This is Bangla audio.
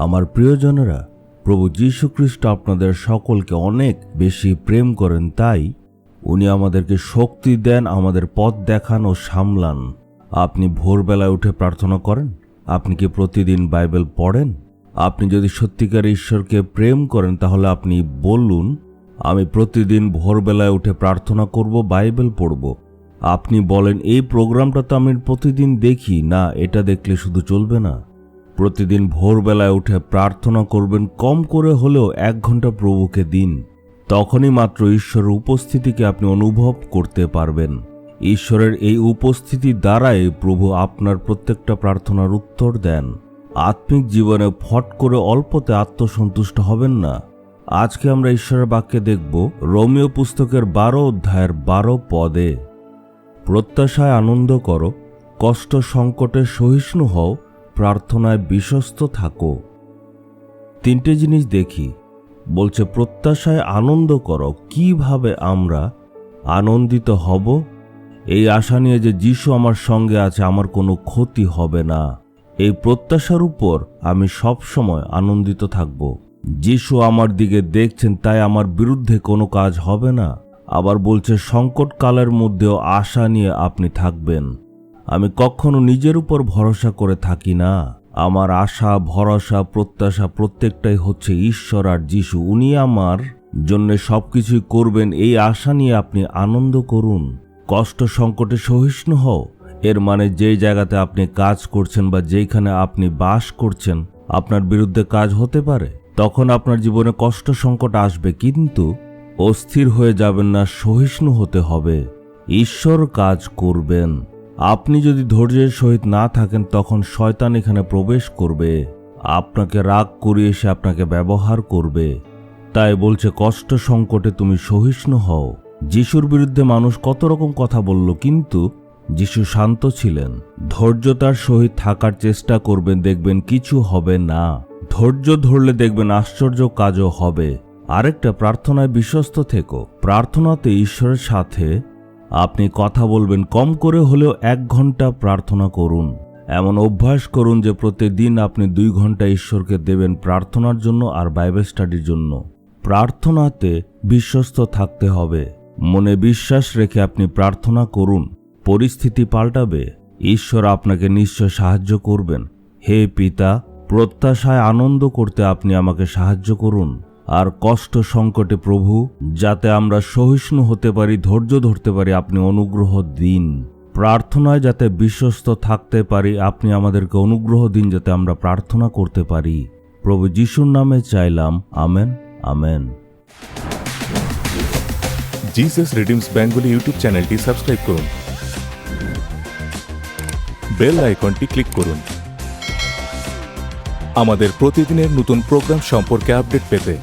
আমার প্রিয়জনেরা, প্রভু যীশু খ্রিস্ট আপনাদের সকলকে অনেক বেশি প্রেম করেন, তাই উনি আমাদেরকে শক্তি দেন, আমাদের পথ দেখান ও সামলান। আপনি ভোরবেলায় উঠে প্রার্থনা করেন? আপনি কি প্রতিদিন বাইবেল পড়েন? আপনি যদি সত্যিকার ঈশ্বরকে প্রেম করেন তাহলে আপনি বলুন, আমি প্রতিদিন ভোরবেলায় উঠে প্রার্থনা করব, বাইবেল পড়ব। আপনি বলেন, এই প্রোগ্রামটা তো আমি প্রতিদিন দেখি না, এটা দেখলে শুধু চলবে না। প্রতিদিন ভোরবেলায় উঠে প্রার্থনা করবেন, কম করে হলেও 1 ঘন্টা প্রভুকে দিন। তখনই মাত্র ঈশ্বরের উপস্থিতিকে আপনি অনুভব করতে পারবেন। ঈশ্বরের এই উপস্থিতি দ্বারাই প্রভু আপনার প্রত্যেকটা প্রার্থনার উত্তর দেন। আত্মিক জীবনে ফট করে অল্পতে আত্মসন্তুষ্ট হবেন না। আজকে আমরা ঈশ্বরের বাক্যে দেখব রোমীয় পুস্তকের 12 অধ্যায়ের 12 পদে, প্রত্যাশায় আনন্দ করো, কষ্ট সংকটে সহিষ্ণু হও, প্রার্থনায় বিশ্বস্ত থাকো। 3টে জিনিস দেখি। বলছে প্রত্যাশায় আনন্দ করো। কিভাবে আমরা আনন্দিত হব? এই আশা নিয়ে যে যিশু আমার সঙ্গে আছে, আমার কোনো ক্ষতি হবে না। এই প্রত্যাশার উপর আমি সব সময় আনন্দিত থাকব। যিশু আমার দিকে দেখছেন, তাই আমার বিরুদ্ধে কোনো কাজ হবে না। আবার বলছে সংকটকালের মধ্যেও আশা নিয়ে আপনি থাকবেন। আমি কখনো নিজের উপর ভরসা করে থাকি না। আমার আশা, ভরসা, প্রত্যাশা প্রত্যেকটাই হচ্ছে ঈশ্বর আর যিশু। উনি আমার জন্য সবকিছুই করবেন। এই আশা নিয়ে আপনি আনন্দ করুন। কষ্ট সংকটে সহিষ্ণু হও, এর মানে যেই জায়গাতে আপনি কাজ করছেন বা যেখানে আপনি বাস করছেন, আপনার বিরুদ্ধে কাজ হতে পারে। তখন আপনার জীবনে কষ্ট সংকট আসবে, কিন্তু অস্থির হয়ে যাবেন না, সহিষ্ণু হতে হবে। ঈশ্বর কাজ করবেন। আপনি যদি ধৈর্যের সহিত না থাকেন, তখন শয়তান এখানে প্রবেশ করবে, আপনাকে রাগ করিয়ে সে আপনাকে ব্যবহার করবে। তাই বলছে কষ্ট সংকটে তুমি সহিষ্ণু হও। যিশুর বিরুদ্ধে মানুষ কত রকম কথা বলল, কিন্তু যিশু শান্ত ছিলেন। ধৈর্যতার সহিত থাকার চেষ্টা করবেন, দেখবেন কিছু হবে না। ধৈর্য ধরলে দেখবেন আশ্চর্য কাজও হবে। আরেকটা, প্রার্থনায় বিশ্বস্ত থেকো। প্রার্থনাতে ঈশ্বরের সাথে আপনি কথা বলবেন। কম করে হলেও 1 ঘন্টা প্রার্থনা করুন। এমন অভ্যাস করুন যে প্রতিদিন আপনি 2 ঘন্টা ঈশ্বরকে দেবেন প্রার্থনার জন্য আর বাইবেল স্টাডির জন্য। প্রার্থনাতে বিশ্বস্ত থাকতে হবে। মনে বিশ্বাস রেখে আপনি প্রার্থনা করুন। পরিস্থিতি পাল্টাবে। ঈশ্বর আপনাকে নিশ্চয় সাহায্য করবেন। হে পিতা, প্রত্যাশায় আনন্দ করতে আপনি আমাকে সাহায্য করুন। আর কষ্ট সংকটে প্রভু, যাতে আমরা সহিষ্ণু হতে পারি, ধৈর্য ধরতে পারি, আপনি অনুগ্রহ দিন। প্রার্থনায় যাতে বিশ্বস্ত থাকতে পারি, আপনি আমাদেরকে অনুগ্রহ দিন, যাতে আমরা প্রার্থনা করতে পারি। প্রভু যিশুর নামে চাইলাম, amen, amen. Jesus redeems Bengali YouTube চ্যানেলটি সাবস্ক্রাইব করুন। বেল আইকনটি ক্লিক করুন আমাদের প্রতিদিনের নতুন প্রোগ্রাম সম্পর্কে আপডেট পেতে।